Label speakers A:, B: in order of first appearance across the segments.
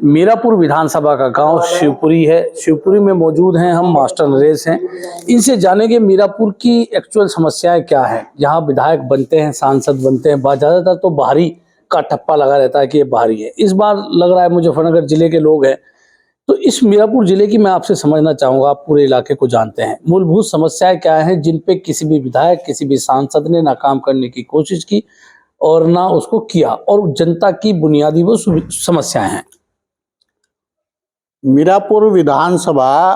A: मीरापुर विधानसभा का गांव शिवपुरी है। शिवपुरी में मौजूद हैं हम, मास्टर नरेश हैं। इनसे जानेंगे मीरापुर की एक्चुअल समस्याएं क्या है। यहाँ विधायक बनते हैं, सांसद बनते हैं, ज्यादातर तो बाहरी का ठप्पा लगा रहता है कि ये बाहरी है। इस बार लग रहा है मुजफ्फरनगर जिले के लोग हैं। तो इस मीरापुर जिले की मैं आपसे समझना चाहूंगा, आप पूरे इलाके को जानते हैं, मूलभूत समस्याएं क्या हैं जिन पे किसी भी विधायक, किसी भी सांसद ने ना काम करने की कोशिश की और ना उसको किया, और जनता की बुनियादी वो समस्याएं हैं।
B: मीरापुर विधानसभा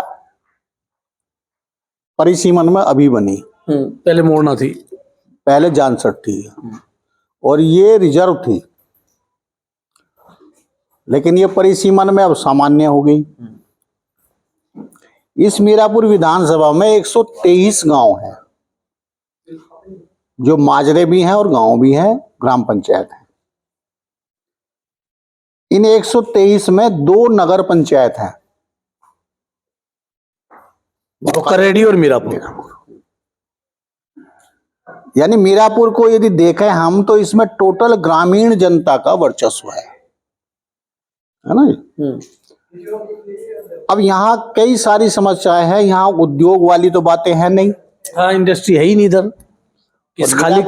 B: परिसीमन में अभी बनी,
A: पहले मोड़ना थी,
B: पहले जानसठ थी और ये रिजर्व थी, लेकिन ये परिसीमन में अब सामान्य हो गई। इस मीरापुर विधानसभा में 123 गांव हैं, जो माजरे भी हैं और गांव भी हैं, ग्राम पंचायत है। इन 123 में 2 नगर पंचायत हैं,
A: करेडी और मीरापुर।
B: यानी मीरापुर को यदि देखें हम तो इसमें टोटल ग्रामीण जनता का वर्चस्व है ना जी। अब यहाँ कई सारी समस्याएं हैं। यहाँ उद्योग वाली तो बातें हैं नहीं।
A: हाँ, इंडस्ट्री है ही नहीं इधर, खाली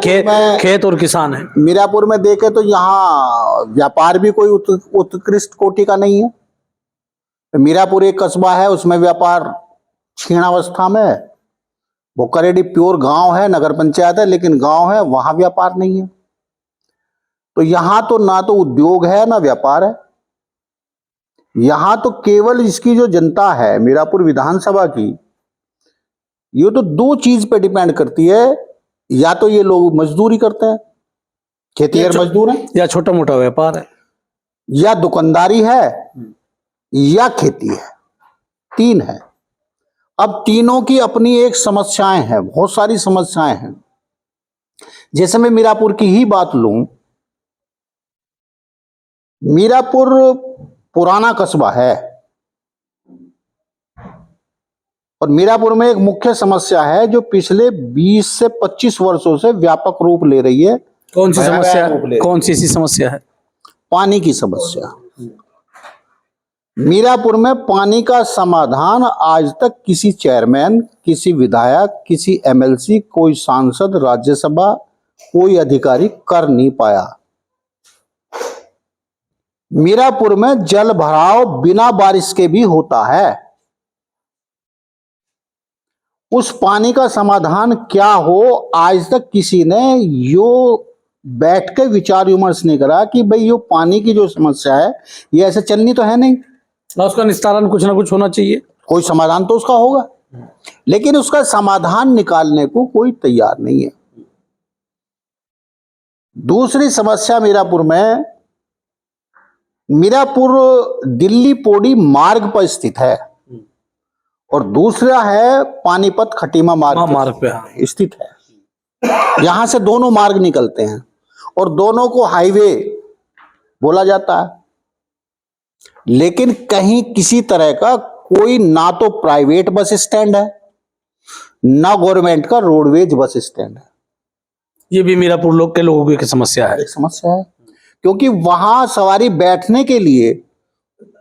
A: खेत और किसान है।
B: मीरापुर में देखें तो यहाँ व्यापार भी कोई उत्कृष्ट कोटि का नहीं है। मीरापुर एक कस्बा है, उसमें व्यापार क्षीणावस्था में है। वो करेडी प्योर गांव है, नगर पंचायत है, लेकिन गांव है, वहां व्यापार नहीं है। तो यहाँ तो ना तो उद्योग है ना व्यापार है। यहाँ तो केवल इसकी जो जनता है मीरापुर विधानसभा की, ये तो 2 चीज पे डिपेंड करती है। या तो ये लोग मजदूरी करते हैं, खेतीहर मजदूर हैं,
A: या छोटा मोटा व्यापार है,
B: या दुकानदारी है, या खेती है। 3 है। अब तीनों की अपनी एक समस्याएं हैं, बहुत सारी समस्याएं हैं। जैसे मैं मीरापुर की ही बात लूं, मीरापुर पुराना कस्बा है और मीरापुर में एक मुख्य समस्या है जो पिछले 20 से 25 वर्षों से व्यापक रूप ले रही है।
A: कौन सी समस्या? कौन सी ऐसी समस्या है?
B: पानी की समस्या। मीरापुर में पानी का समाधान आज तक किसी चेयरमैन, किसी विधायक, किसी एमएलसी, कोई सांसद, राज्यसभा, कोई अधिकारी कर नहीं पाया। मीरापुर में जल भराव बिना बारिश के भी होता है। उस पानी का समाधान क्या हो, आज तक किसी ने यो बैठ के विचार विमर्श नहीं करा कि भाई ये पानी की जो समस्या है ये ऐसे चलनी तो है नहीं,
A: उसका निस्तारण कुछ ना कुछ होना चाहिए,
B: कोई समाधान तो उसका होगा। लेकिन उसका समाधान निकालने को कोई तैयार नहीं है। दूसरी समस्या मीरापुर में, मीरापुर दिल्ली पौड़ी मार्ग पर स्थित है और दूसरा है पानीपत खटीमा मार्ग पे स्थित है। यहां से दोनों मार्ग निकलते हैं और दोनों को हाईवे बोला जाता है। लेकिन कहीं किसी तरह का कोई ना तो प्राइवेट बस स्टैंड है, ना गवर्नमेंट का रोडवेज बस स्टैंड है।
A: ये भी मीरापुर लोगों की समस्या है।
B: एक समस्या है, क्योंकि वहां सवारी बैठने के लिए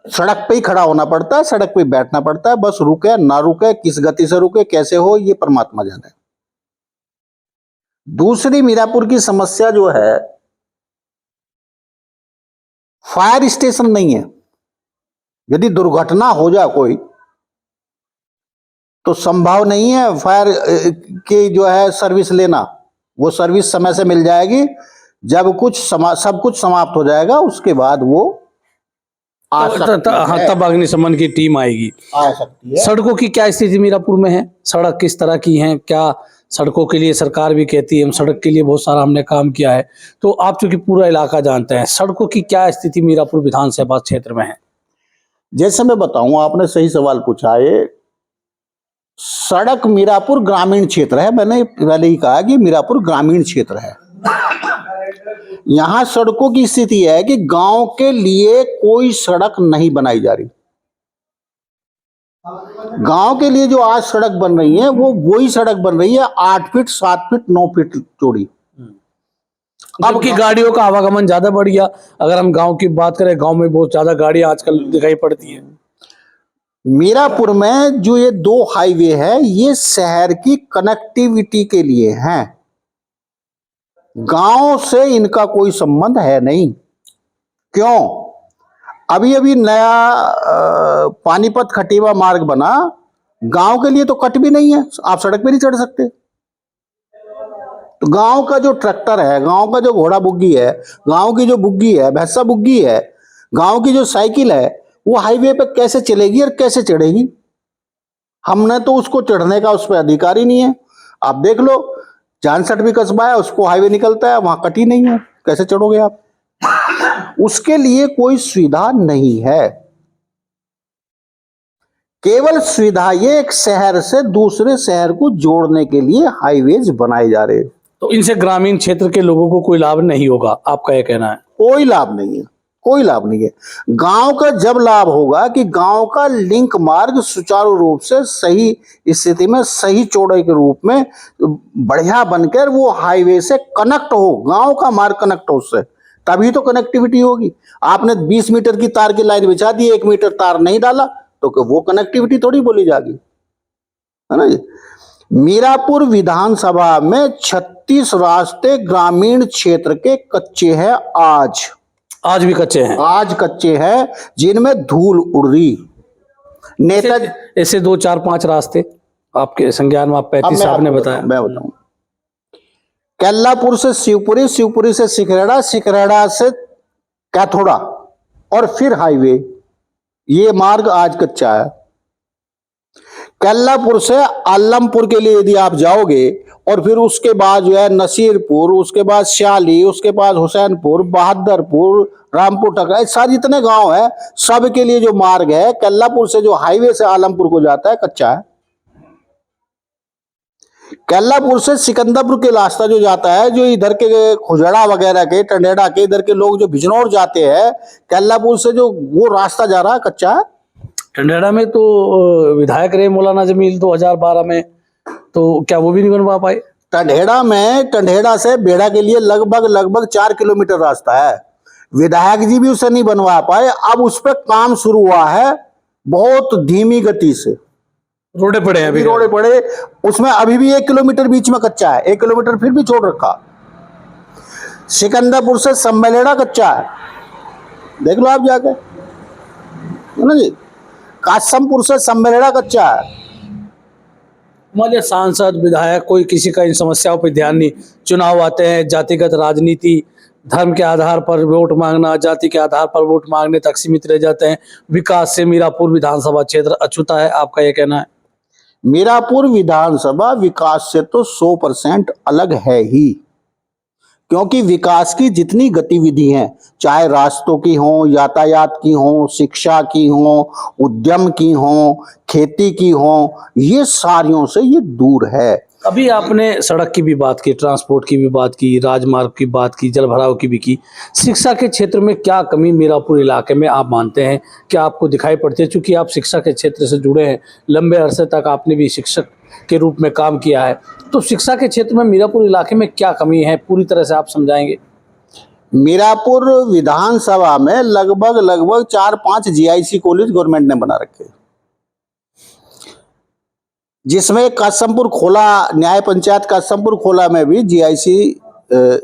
B: सड़क पे ही खड़ा होना पड़ता है, सड़क पे बैठना पड़ता है। बस रुके ना रुके, किस गति से रुके, कैसे हो, ये परमात्मा जाने। दूसरी मीरापुर की समस्या जो है, फायर स्टेशन नहीं है। यदि दुर्घटना हो जाए कोई तो संभव नहीं है फायर की जो है सर्विस लेना। वो सर्विस समय से मिल जाएगी जब सब कुछ समाप्त हो जाएगा, उसके बाद वो
A: तब अग्निशमन की टीम आएगी, आ सकती है। सड़कों की क्या स्थिति मीरापुर में है? सड़क किस तरह की है? क्या सड़कों के लिए सरकार भी कहती है हम सड़क के लिए बहुत सारा हमने काम किया है, तो आप चूंकि पूरा इलाका जानते हैं, सड़कों की क्या स्थिति मीरापुर विधानसभा क्षेत्र में है?
B: जैसे मैं बताऊं, आपने सही सवाल पूछा। ये सड़क मीरापुर ग्रामीण क्षेत्र है। मैंने पहले ही कहा कि मीरापुर ग्रामीण क्षेत्र है। यहां सड़कों की स्थिति है कि गांव के लिए कोई सड़क नहीं बनाई जा रही। गांव के लिए जो आज सड़क बन रही है वो वही सड़क बन रही है 8 फीट, 7 फीट, 9 फीट चौड़ी।
A: अब की गाड़ियों का आवागमन ज्यादा बढ़ गया। अगर हम गांव की बात करें, गांव में बहुत ज्यादा गाड़ियां आजकल दिखाई पड़ती है।
B: मीरापुर में जो ये 2 हाईवे है, ये शहर की कनेक्टिविटी के लिए हैं। गांव से इनका कोई संबंध है नहीं। क्यों? अभी अभी नया पानीपत खटीवा मार्ग बना, गांव के लिए तो कट भी नहीं है, आप सड़क पे नहीं चढ़ सकते। तो गांव का जो ट्रैक्टर है, गांव का जो घोड़ा बुग्गी है, गांव की जो बुग्गी है, भैंसा बुग्गी है, गांव की जो साइकिल है, वो हाईवे पे कैसे चलेगी और कैसे चढ़ेगी? हमने तो उसको चढ़ने का उस पर अधिकार ही नहीं है। आप देख लो, जानसठ भी कस्बा है, उसको हाईवे निकलता है, वहां कटी नहीं है, कैसे चढ़ोगे आप? उसके लिए कोई सुविधा नहीं है। केवल सुविधा ये एक शहर से दूसरे शहर को जोड़ने के लिए हाईवेज बनाए जा रहे हैं।
A: तो इनसे ग्रामीण क्षेत्र के लोगों को कोई लाभ नहीं होगा, आपका यह कहना है?
B: कोई लाभ नहीं है, कोई लाभ नहीं है। गांव का जब लाभ होगा कि गांव का लिंक मार्ग सुचारू रूप से सही स्थिति में, सही चौड़ाई के रूप में बढ़िया बनकर वो हाईवे से कनेक्ट हो, गांव का मार्ग कनेक्ट हो उससे, तभी तो कनेक्टिविटी होगी। आपने 20 मीटर की तार की लाइन बिछा दी, 1 मीटर तार नहीं डाला, तो वो कनेक्टिविटी थोड़ी बोली जाएगी, है ना जी। मीरापुर विधानसभा में 36 रास्ते ग्रामीण क्षेत्र के कच्चे हैं। आज
A: भी कच्चे हैं?
B: आज कच्चे हैं, जिनमें धूल उड़ रही। नेता
A: ऐसे 2 4 5 रास्ते आपके संज्ञान में, आप 35 आपने बताया।
B: मैं बताऊं, केल्लापुर से शिवपुरी, शिवपुरी से सिकरेड़ा, सिकरेड़ा से कैथोड़ा और फिर हाईवे, ये मार्ग आज कच्चा है। केल्लापुर से आलमपुर के लिए यदि आप जाओगे और फिर उसके बाद जो है नसीरपुर, उसके बाद श्याली, उसके बाद हुसैनपुर, बहादुरपुर, रामपुर टकरा, सारे जितने गांव है, सब के लिए जो मार्ग है केल्लापुर से जो हाईवे से आलमपुर को जाता है, कच्चा है। केल्लापुर से सिकंदरपुर के रास्ता जो जाता है, जो इधर के खुजड़ा वगैरह के, टंडेड़ा के इधर के लोग जो बिजनौर जाते हैं, केल्लापुर से जो वो रास्ता जा रहा है, कच्चा है।
A: टंडेड़ा में तो विधायक रहे मौलाना जमील 2012 में, तो क्या वो भी नहीं बनवा पाए?
B: टंडेड़ा में, टंडेड़ा से बेड़ा के लिए लगभग 4 किलोमीटर रास्ता है, विधायक जी भी उसे नहीं बनवा पाए। अब उस पर काम शुरू हुआ है बहुत धीमी गति से,
A: रोडे पड़े हैं, अभी
B: रोडे पड़े, उसमें अभी भी 1 किलोमीटर बीच में कच्चा है, 1 किलोमीटर फिर भी छोड़ रखा। सिकंदरपुर से सम्मेलेड़ा कच्चा है, देख लो आप जाके, है ना जी। कासमपुर से सम्मेलेड़ा कच्चा है।
A: हमारे सांसद विधायक कोई किसी का इन समस्याओं पर ध्यान नहीं। चुनाव आते हैं, जातिगत राजनीति, धर्म के आधार पर वोट मांगना, जाति के आधार पर वोट मांगने तक सीमित रह जाते हैं। विकास से मीरापुर विधानसभा क्षेत्र अछूता है, आपका यह कहना है?
B: मीरापुर विधानसभा विकास से तो 100% अलग है ही, क्योंकि विकास की जितनी गतिविधि हैं, चाहे रास्तों की हो, यातायात की हो, शिक्षा की हो, उद्यम की हो, खेती की हो, ये सारियों से ये दूर है।
A: अभी आपने सड़क की भी बात की, ट्रांसपोर्ट की भी बात की, राजमार्ग की बात की, जल भराव की भी की। शिक्षा के क्षेत्र में क्या कमी मीरापुर इलाके में आप मानते हैं, क्या आपको दिखाई पड़ती है? चूंकि आप शिक्षा के क्षेत्र से जुड़े हैं, लंबे अरसे तक आपने भी शिक्षक के रूप में काम किया है, तो शिक्षा के क्षेत्र में मीरापुर इलाके में क्या कमी है, पूरी तरह से आप समझाएंगे?
B: मीरापुर विधानसभा में लगभग 4-5 GIC कॉलेज गवर्नमेंट ने बना रखे, जिसमें कासमपुर खोला, न्याय पंचायत कासमपुर खोला में भी GIC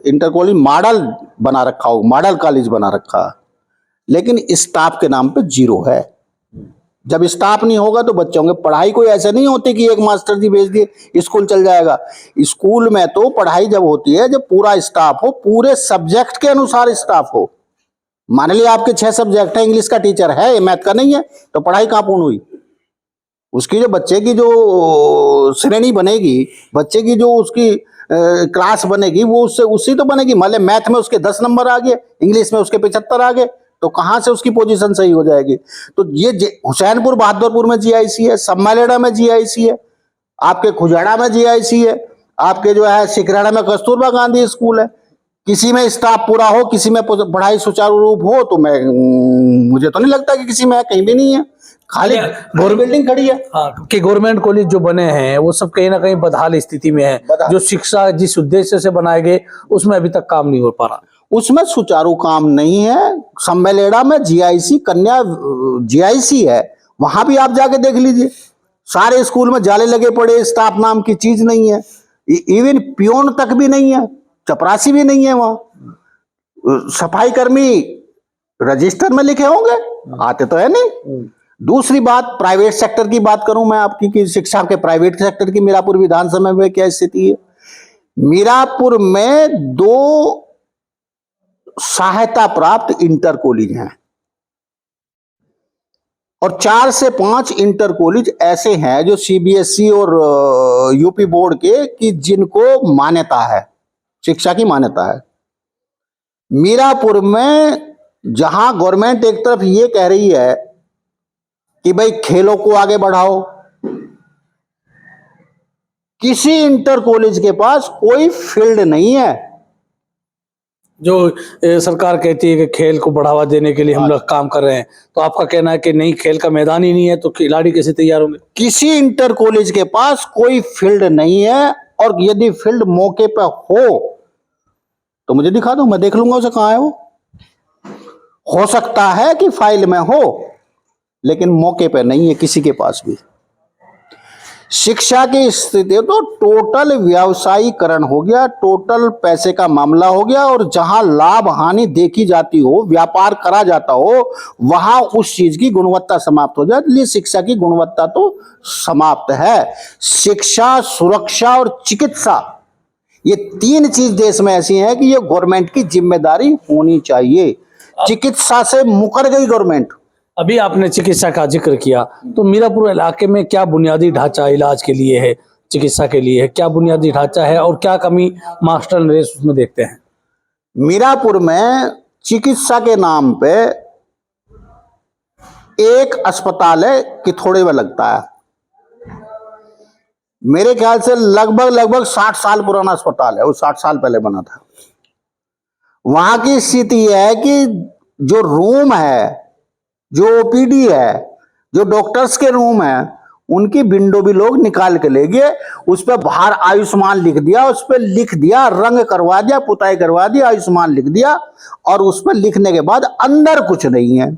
B: इंटर कॉलेज मॉडल बना रखा हो, मॉडल कॉलेज बना रखा, लेकिन स्टाफ के नाम पे 0 है। जब स्टाफ नहीं होगा तो बच्चों की पढ़ाई कोई ऐसे नहीं होती कि एक मास्टर जी भेज दिए स्कूल चल जाएगा। स्कूल में तो पढ़ाई जब होती है जब पूरा स्टाफ हो, पूरे सब्जेक्ट के अनुसार स्टाफ हो। मान लिया आपके 6 सब्जेक्ट है, इंग्लिश का टीचर है, मैथ का नहीं है, तो पढ़ाई कहाँ पूर्ण हुई? उसकी जो बच्चे की जो श्रेणी बनेगी, बच्चे की जो उसकी क्लास बनेगी, वो उससे उसी तो बनेगी। मान लिया मैथ में उसके 10 नंबर आ गए, इंग्लिश में उसके 75 आ गए, तो कहाँ से उसकी पोजीशन सही हो जाएगी? तो ये हुसैनपुर बहादुरपुर में GIC है, सम्मेलेड़ा में GIC है, आपके खुजाड़ा में GIC है, आपके जो है सिकराड़ा में कस्तूरबा गांधी स्कूल है। किसी में स्टाफ पूरा हो, किसी में पढ़ाई सुचारू रूप हो, तो मुझे तो नहीं लगता कि किसी में है, कहीं भी नहीं है, खाली
A: गवर्नमेंट
B: बिल्डिंग खड़ी है।
A: हाँ कि गवर्नमेंट कॉलेज जो बने हैं वो सब कहीं ना कहीं बदहाल स्थिति में है।
B: बदहाल।
A: जो शिक्षा जिस उद्देश्य से बनाए गए उसमें अभी तक काम नहीं हो पा रहा।
B: उसमें सुचारू काम नहीं है। सम्मेलेड़ा में जीआईसी कन्या जीआईसी है, वहां भी आप जाके देख लीजिए, सारे स्कूल में जाले लगे पड़े, स्टाफ नाम की चीज नहीं है, इवन पियोन तक भी नहीं है, चपरासी भी नहीं है वहां। सफाई कर्मी रजिस्टर में लिखे होंगे, आते तो है नहीं। दूसरी बात, प्राइवेट सेक्टर की बात करूं मैं आपकी कि शिक्षा के प्राइवेट सेक्टर की मीरापुर विधानसभा में क्या स्थिति है। मीरापुर में 2 सहायता प्राप्त इंटर कॉलेज हैं और 4 से 5 इंटर कॉलेज ऐसे हैं जो सीबीएसई और यूपी बोर्ड के कि जिनको मान्यता है, शिक्षा की मान्यता है। मीरापुर में जहां गवर्नमेंट एक तरफ ये कह रही है कि भाई खेलों को आगे बढ़ाओ, किसी इंटर कॉलेज के पास कोई फील्ड नहीं है।
A: जो सरकार कहती है कि खेल को बढ़ावा देने के लिए हम लोग काम कर रहे हैं, तो आपका कहना है कि नहीं, खेल का मैदान ही नहीं है तो खिलाड़ी कैसे तैयार होंगे?
B: किसी इंटर कॉलेज के पास कोई फील्ड नहीं है, और यदि फील्ड मौके पर हो तो मुझे दिखा दो, मैं देख लूंगा उसे कहां है वो। हो सकता है कि फाइल में हो, लेकिन मौके पर नहीं है किसी के पास भी। शिक्षा की स्थिति तो टोटल व्यावसायीकरण हो गया, टोटल पैसे का मामला हो गया, और जहां लाभ हानि देखी जाती हो, व्यापार करा जाता हो, वहां उस चीज की गुणवत्ता समाप्त हो जाए। इसलिए शिक्षा की गुणवत्ता तो समाप्त है। शिक्षा, सुरक्षा और चिकित्सा, ये 3 चीज देश में ऐसी हैं कि ये गवर्नमेंट की जिम्मेदारी होनी चाहिए। चिकित्सा से मुकर गई गवर्नमेंट।
A: अभी आपने चिकित्सा का जिक्र किया, तो मीरापुर इलाके में क्या बुनियादी ढांचा इलाज के लिए है, चिकित्सा के लिए है, क्या बुनियादी ढांचा है और क्या कमी मास्टर नरेश उसमें देखते हैं?
B: मीरापुर में चिकित्सा के नाम पे एक अस्पताल है कि थोड़े में लगता है, मेरे ख्याल से लगभग 60 साल पुराना अस्पताल है, वो 60 साल पहले बना था। वहां की स्थिति है कि जो रूम है, जो ओपीडी है, जो डॉक्टर्स के रूम है, उनकी विंडो भी लोग निकाल के ले गए। उस पर बाहर आयुष्मान लिख दिया, उस पर लिख दिया, रंग करवा दिया, पुताई करवा दी, आयुष्मान लिख दिया, और उस पर लिखने के बाद अंदर कुछ नहीं है।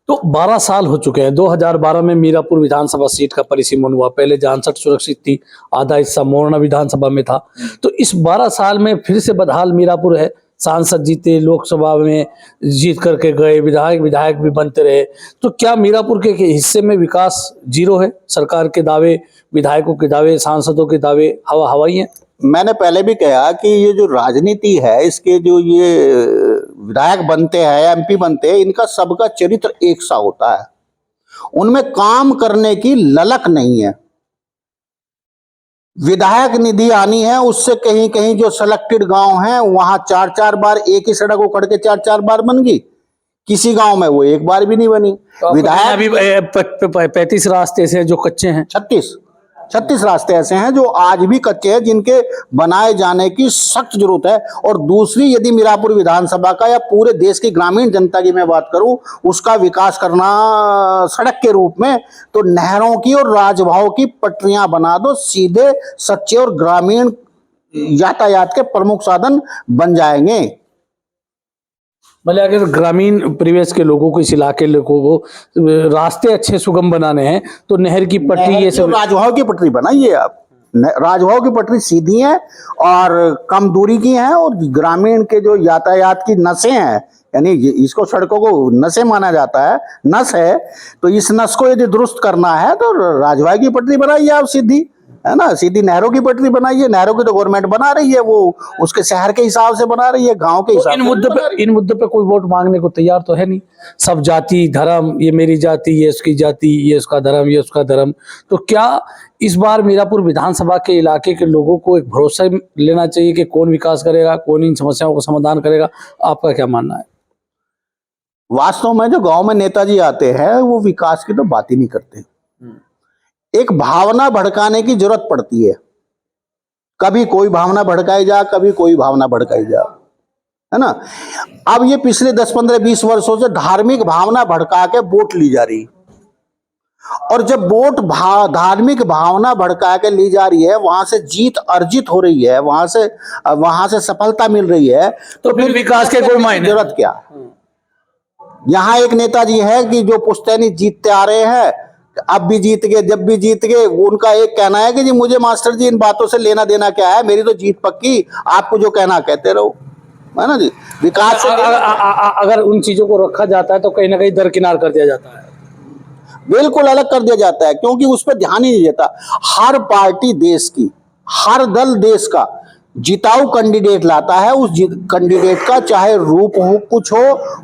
A: तो 12 साल हो चुके हैं। 2012 में मीरापुर विधानसभा सीट का परिसीमन हुआ। पहले जानसठ सुरक्षित थी, आधा हिस्सा मोरना विधानसभा में था। तो इस 12 साल में फिर से बदहाल मीरापुर है। सांसद जीते, लोकसभा में जीत करके गए, विधायक भी बनते रहे। तो क्या मीरापुर के हिस्से में विकास जीरो है? सरकार के दावे, विधायकों के दावे, सांसदों के दावे हवाई हैं।
B: मैंने पहले भी कहा कि ये जो राजनीति है, इसके जो ये विधायक बनते हैं, एमपी बनते हैं, इनका सबका चरित्र एक सा होता है, उनमें काम करने की ललक नहीं है। विधायक निधि आनी है, उससे कहीं कहीं जो सिलेक्टेड गांव हैं वहां 4-4 बार एक ही सड़क उखड़ के 4-4 बार बन गई, किसी गांव में वो एक बार भी नहीं बनी।
A: तो
B: विधायक
A: अभी 35 रास्ते ऐसे हैं जो कच्चे हैं।
B: 36 रास्ते ऐसे हैं जो आज भी कच्चे हैं, जिनके बनाए जाने की सख्त जरूरत है। और दूसरी, यदि मीरापुर विधानसभा का या पूरे देश की ग्रामीण जनता की मैं बात करूं, उसका विकास करना सड़क के रूप में, तो नहरों की और राजभाव की पटरियां बना दो, सीधे सच्चे और ग्रामीण यातायात के प्रमुख साधन बन जाएंगे।
A: मतलब अगर ग्रामीण परिवेश के लोगों को, इस इलाके लोगों को रास्ते अच्छे सुगम बनाने हैं तो नहर की पटरी, ये सब
B: राजभाव की पटरी बनाइए आप। राजभाव की पटरी सीधी है और कम दूरी की है, और ग्रामीण के जो यातायात की नसें हैं, यानी इसको सड़कों को नसें माना जाता है, नस है, तो इस नस को यदि दुरुस्त करना है तो राजभाव की पटरी बनाइए आप सीधी, है ना। सीधी नहरों की पटरी बनाइए। नहरों की तो गवर्नमेंट बना रही है, वो उसके शहर के हिसाब से बना रही है, गांव के हिसाब से।
A: इन मुद्दों पे कोई वोट मांगने को तैयार तो है नहीं। सब जाति धर्म, ये मेरी जाति, ये उसकी जाति, ये उसका धर्म, ये उसका धर्म। तो क्या इस बार मीरापुर विधानसभा के इलाके के लोगों को एक भरोसा लेना चाहिए कि कौन विकास करेगा, कौन इन समस्याओं का समाधान करेगा? आपका क्या मानना है?
B: वास्तव में जो गांव में नेताजी आते हैं वो विकास की तो बात ही नहीं करते। एक भावना भड़काने की जरूरत पड़ती है, कभी कोई भावना भड़काई जा, कभी कोई भावना भड़काई जा। है ना। अब ये पिछले 10, 15, 20 वर्षों से धार्मिक भावना भड़का के वोट ली जा रही, और जब वोट धार्मिक भावना भड़का के ली जा रही है, वहां से जीत अर्जित हो रही है, वहां से सफलता मिल रही है,
A: तो फिर विकास के कोई मायने
B: जरूरत क्या। यहाँ एक नेताजी है कि जो पुश्तैनी जीतते आ रहे हैं, अब भी जीत गए, जब भी जीत गए, उनका एक कहना है कि जी मुझे मास्टर जी इन बातों से लेना देना क्या है, मेरी तो जीत पक्की, आपको जो कहना कहते रहो, है ना जी। विकास से
A: अगर उन चीजों को रखा जाता है तो कहीं ना कहीं दरकिनार कर दिया जाता है,
B: बिल्कुल अलग कर दिया जाता है, क्योंकि उस पर ध्यान ही नहीं देता। हर पार्टी देश की, हर दल देश का जिताऊ कैंडिडेट लाता है, उस कैंडिडेट का चाहे रूप हो कुछ हो,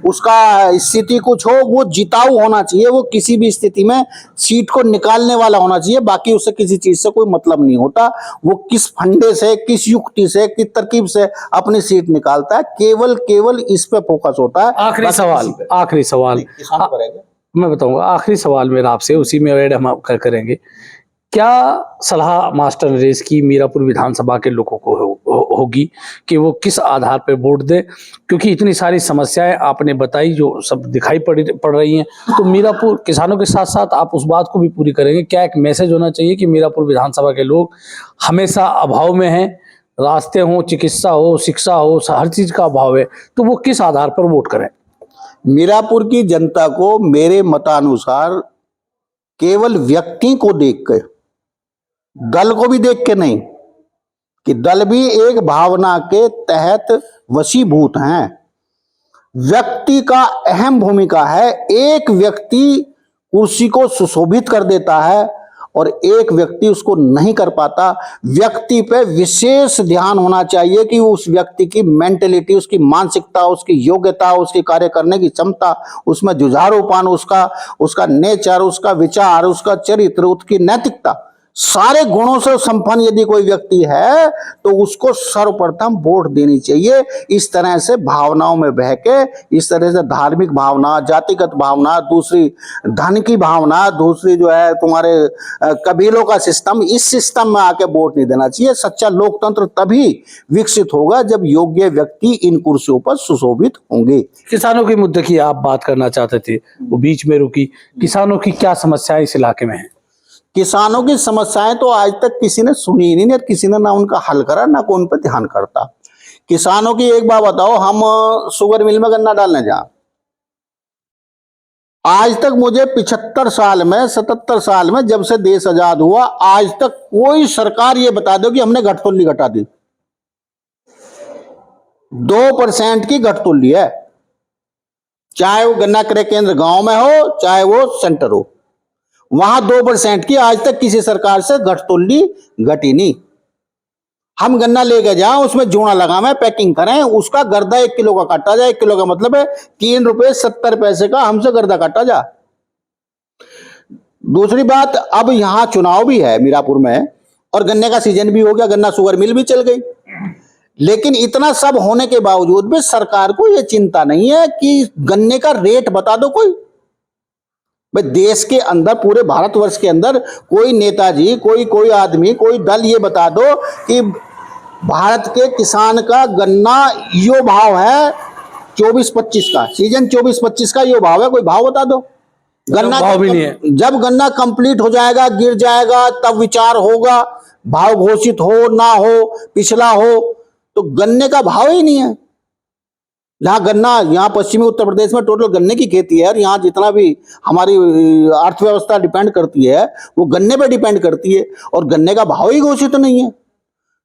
B: उसका स्थिति कुछ हो, वो जिताऊ होना चाहिए, वो किसी भी स्थिति में सीट को निकालने वाला होना चाहिए, बाकी उससे किसी चीज से कोई मतलब नहीं होता। वो किस फंडे से, किस युक्ति से, किस तरकीब से अपनी सीट निकालता है, केवल इस पे फोकस होता है।
A: आखिरी सवाल मैं बताऊंगा, आखिरी सवाल मेरा आपसे, उसी में ऐड हम करेंगे। क्या सलाह मास्टर नरेश की मीरापुर विधानसभा के लोगों को होगी कि वो किस आधार पर वोट दे, क्योंकि इतनी सारी समस्याएं आपने बताई जो सब दिखाई पड़ रही हैं, तो मीरापुर किसानों के साथ साथ आप उस बात को भी पूरी करेंगे। क्या एक मैसेज होना चाहिए कि मीरापुर विधानसभा के लोग हमेशा अभाव में हैं, रास्ते हो, चिकित्सा हो, शिक्षा हो, हर चीज का अभाव है, तो वो किस आधार पर वोट करें?
B: मीरापुर की जनता को मेरे मतानुसार केवल व्यक्ति को देख कर, दल को भी देख के नहीं, कि दल भी एक भावना के तहत वशीभूत हैं, व्यक्ति का अहम भूमिका है। एक व्यक्ति कुर्सी को सुशोभित कर देता है और एक व्यक्ति उसको नहीं कर पाता। व्यक्ति पे विशेष ध्यान होना चाहिए कि उस व्यक्ति की मेंटलिटी, उसकी मानसिकता, उसकी योग्यता, उसकी कार्य करने की क्षमता, उसमें जुझारूपन, उसका नेचर, उसका विचार, उसका चरित्र, उसकी नैतिकता, सारे गुणों से संपन्न यदि कोई व्यक्ति है तो उसको सर्वप्रथम वोट देनी चाहिए। इस तरह से भावनाओं में बह के, इस तरह से धार्मिक भावना, जातिगत भावना, दूसरी धन की भावना, दूसरी जो है तुम्हारे कबीलों का सिस्टम, इस सिस्टम में आके वोट नहीं देना चाहिए। सच्चा लोकतंत्र तभी विकसित होगा जब योग्य व्यक्ति इन कुर्सियों पर सुशोभित होंगे।
A: किसानों के मुद्दे की आप बात करना चाहते थे, वो बीच में रुकी। किसानों की क्या समस्याएं इस इलाके में है?
B: किसानों की समस्याएं तो आज तक किसी ने सुनी ही नहीं, किसी ने ना उनका हल करा, ना कोई उन पर ध्यान करता। किसानों की एक बात बताओ, हम शुगर मिल में गन्ना डालने जा, आज तक मुझे 75 साल में, 77 साल में, जब से देश आजाद हुआ, आज तक कोई सरकार ये बता दो कि हमने घटतुल्ली घटा दी। 2% की घटतुल्ली है, चाहे वो गन्ना क्रय केंद्र गांव में हो, चाहे वो सेंटर हो, वहां 2% की आज तक किसी सरकार से घटतुल्ली घटी नहीं। हम गन्ना लेके जाएं, उसमें जूना लगावें, पैकिंग करें, उसका गर्दा 1 किलो का काटा जाए। 1 किलो का मतलब है 3 रुपए 70 पैसे का हमसे गर्दा काटा जा। दूसरी बात, अब यहां चुनाव भी है मीरापुर में, और गन्ने का सीजन भी हो गया, गन्ना शुगर मिल भी चल गई, लेकिन इतना सब होने के बावजूद भी सरकार को यह चिंता नहीं है कि गन्ने का रेट बता दो। भाई देश के अंदर, पूरे भारतवर्ष के अंदर कोई नेताजी, कोई आदमी, कोई दल ये बता दो कि भारत के किसान का गन्ना यो भाव है 24-25 का, सीजन 24-25 का यो भाव है, कोई भाव बता दो। गन्ना
A: भाव भी नहीं है।
B: जब गन्ना कंप्लीट हो जाएगा, गिर जाएगा, तब विचार होगा, भाव घोषित हो ना हो, पिछला हो, तो गन्ने का भाव ही नहीं है। यहाँ गन्ना, यहाँ पश्चिमी उत्तर प्रदेश में टोटल गन्ने की खेती है, और यहाँ जितना भी हमारी अर्थव्यवस्था डिपेंड करती है वो गन्ने पे डिपेंड करती है, और गन्ने का भाव ही घोषित नहीं है।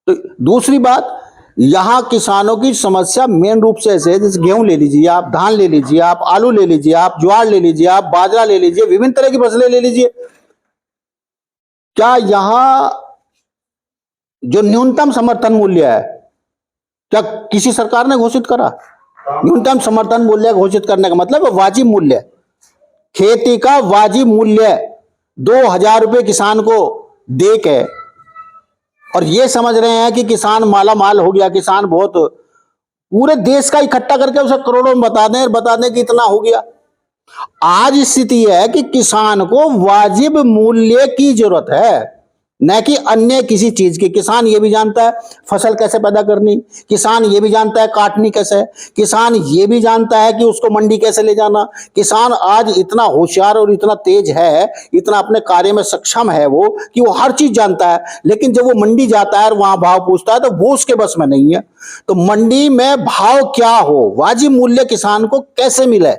B: तो दूसरी बात, यहाँ किसानों की समस्या मेन रूप से ऐसे है, जैसे गेहूं ले लीजिए आप, धान ले लीजिए आप, आलू ले लीजिए आप, ज्वार ले लीजिए आप, बाजरा ले लीजिए, विभिन्न तरह की फसलें ले लीजिए। क्या यहाँ जो न्यूनतम समर्थन मूल्य है, क्या किसी सरकार ने घोषित करा? न्यूनतम समर्थन मूल्य घोषित करने का मतलब है वाजिब मूल्य, खेती का वाजिब मूल्य 2000 रुपये किसान को दे के, और ये समझ रहे हैं कि किसान माला माल हो गया, किसान बहुत, पूरे देश का इकट्ठा करके उसे करोड़ों में बता दें कि इतना हो गया। आज स्थिति है कि किसान को वाजिब मूल्य की जरूरत है। न कि अन्य किसी चीज की। किसान ये भी जानता है फसल कैसे पैदा करनी, किसान ये भी जानता है काटनी कैसे, किसान ये भी जानता है कि उसको मंडी कैसे ले जाना। किसान आज इतना होशियार और इतना तेज है, इतना अपने कार्य में सक्षम है वो, कि वो हर चीज जानता है। लेकिन जब वो मंडी जाता है और वहां भाव पूछता है तो वो उसके बस में नहीं है। तो मंडी में भाव क्या हो, वाजिब मूल्य किसान को कैसे मिले,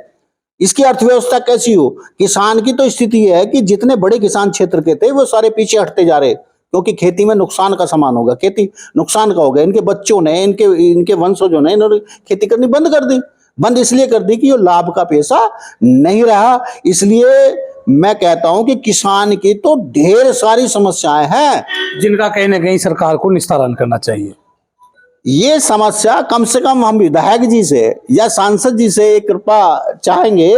B: इसकी अर्थव्यवस्था कैसी हो। किसान की तो स्थिति है कि जितने बड़े किसान क्षेत्र के थे वो सारे पीछे हटते जा रहे, क्योंकि खेती में नुकसान का सामान होगा, खेती नुकसान का हो गया। इनके बच्चों ने, इनके वंशजों ने इन्होंने खेती करनी बंद कर दी। बंद इसलिए कर दी कि ये लाभ का पैसा नहीं रहा। इसलिए मैं कहता हूं कि किसान की तो ढेर सारी समस्याएं हैं
A: जिनका कहीं ना कहीं सरकार को निस्तारण करना चाहिए।
B: ये समस्या कम से कम हम विधायक जी से या सांसद जी से एक कृपा चाहेंगे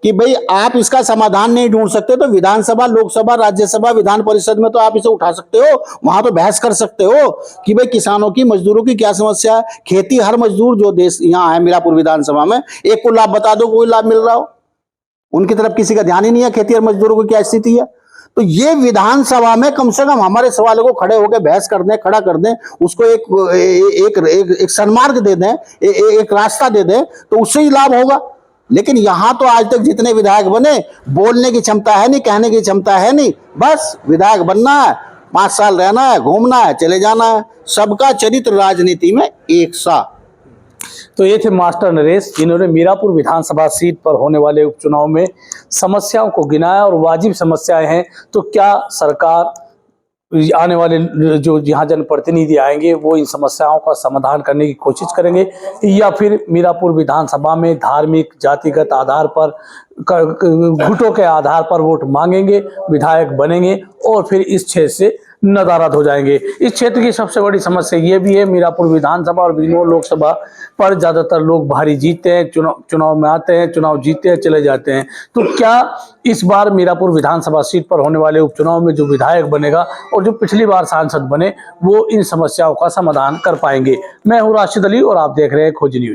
B: कि भाई आप इसका समाधान नहीं ढूंढ सकते तो विधानसभा, लोकसभा, राज्यसभा, विधान परिषद में तो आप इसे उठा सकते हो, वहां तो बहस कर सकते हो कि भाई किसानों की, मजदूरों की क्या समस्या है। खेती हर मजदूर जो देश यहाँ है मीरापुर विधानसभा में, एक को लाभ बता दो, कोई लाभ मिल रहा हो, उनकी तरफ किसी का ध्यान ही नहीं है खेती और मजदूरों की क्या स्थिति है। तो ये विधानसभा में कम से कम हमारे सवालों को खड़े होकर बहस कर दें, खड़ा कर दें, उसको एक सन्मार्ग दे दें, एक रास्ता दे दें, तो उससे ही लाभ होगा। लेकिन यहां तो आज तक जितने विधायक बने, बोलने की क्षमता है नहीं, कहने की क्षमता है नहीं, बस विधायक बनना है, 5 साल रहना है, घूमना है, चले जाना है। सबका चरित्र राजनीति में एक सा।
A: तो ये थे मास्टर नरेश, जिन्होंने मीरापुर विधानसभा सीट पर होने वाले उपचुनाव में समस्याओं को गिनाया और वाजिब समस्याएं हैं तो क्या सरकार, आने वाले जो यहाँ जनप्रतिनिधि आएंगे वो इन समस्याओं का समाधान करने की कोशिश करेंगे, या फिर मीरापुर विधानसभा में धार्मिक, जातिगत आधार पर, गुटों के आधार पर वोट मांगेंगे, विधायक बनेंगे और फिर इस क्षेत्र से नदारद हो जाएंगे। इस क्षेत्र की सबसे बड़ी समस्या ये भी है, मीरापुर विधानसभा और बिजनौर लोकसभा पर ज्यादातर लोग भारी जीतते हैं, चुनाव में आते हैं, चुनाव जीतते हैं, चले जाते हैं। तो क्या इस बार मीरापुर विधानसभा सीट पर होने वाले उपचुनाव में जो विधायक बनेगा और जो पिछली बार सांसद बने वो इन समस्याओं का समाधान कर पाएंगे? मैं हूं राशिद अली और आप देख रहे हैं खोजी न्यूज।